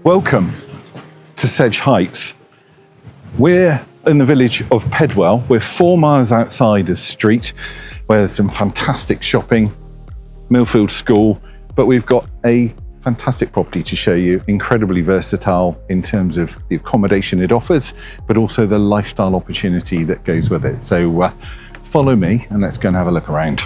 Welcome to Sedge Heights. We're in the village of Pedwell. We're 4 miles outside of Street, where there's some fantastic shopping, Millfield School, but we've got a fantastic property to show you, incredibly versatile in terms of the accommodation it offers, but also the lifestyle opportunity that goes with it. So follow me and let's go and have a look around.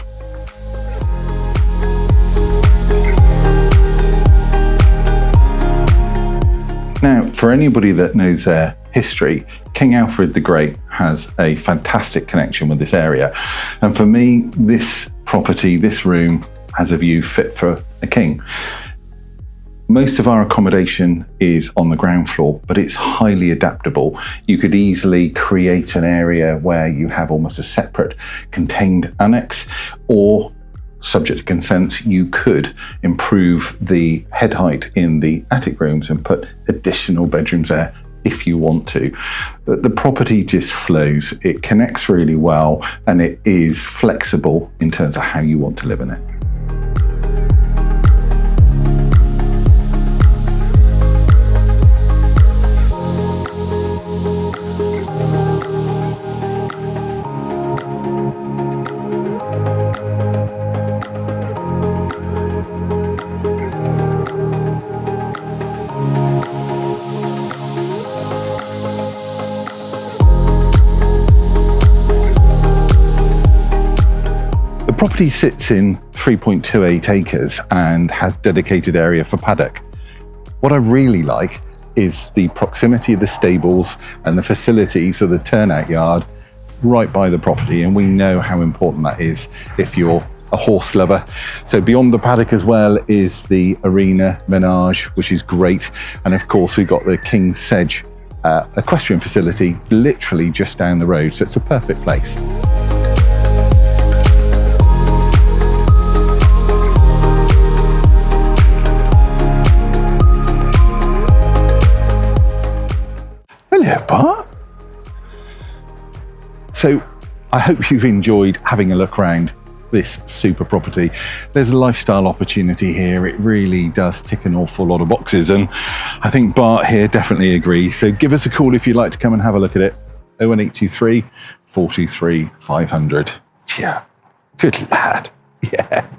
Now, for anybody that knows their history, King Alfred the Great has a fantastic connection with this area. And for me, this property, this room, has a view fit for a king. Most of our accommodation is on the ground floor, but it's highly adaptable. You could easily create an area where you have almost a separate contained annex, or subject to consent, you could improve the head height in the attic rooms and put additional bedrooms there if you want to. But the property just flows, it connects really well, and it is flexible in terms of how you want to live in it. The property sits in 3.28 acres and has dedicated area for paddock. What I really like is the proximity of the stables and the facilities for the turnout yard right by the property, and we know how important that is if you're a horse lover. So beyond the paddock as well is the arena menage, which is great, and of course we've got the King's Sedge equestrian facility literally just down the road, so it's a perfect place. Hello, Bart. So I hope you've enjoyed having a look around this super property. There's a lifestyle opportunity here. It really does tick an awful lot of boxes, and I think Bart here definitely agrees. So give us a call if you'd like to come and have a look at it. 01823 423 500. Yeah, good lad. Yeah.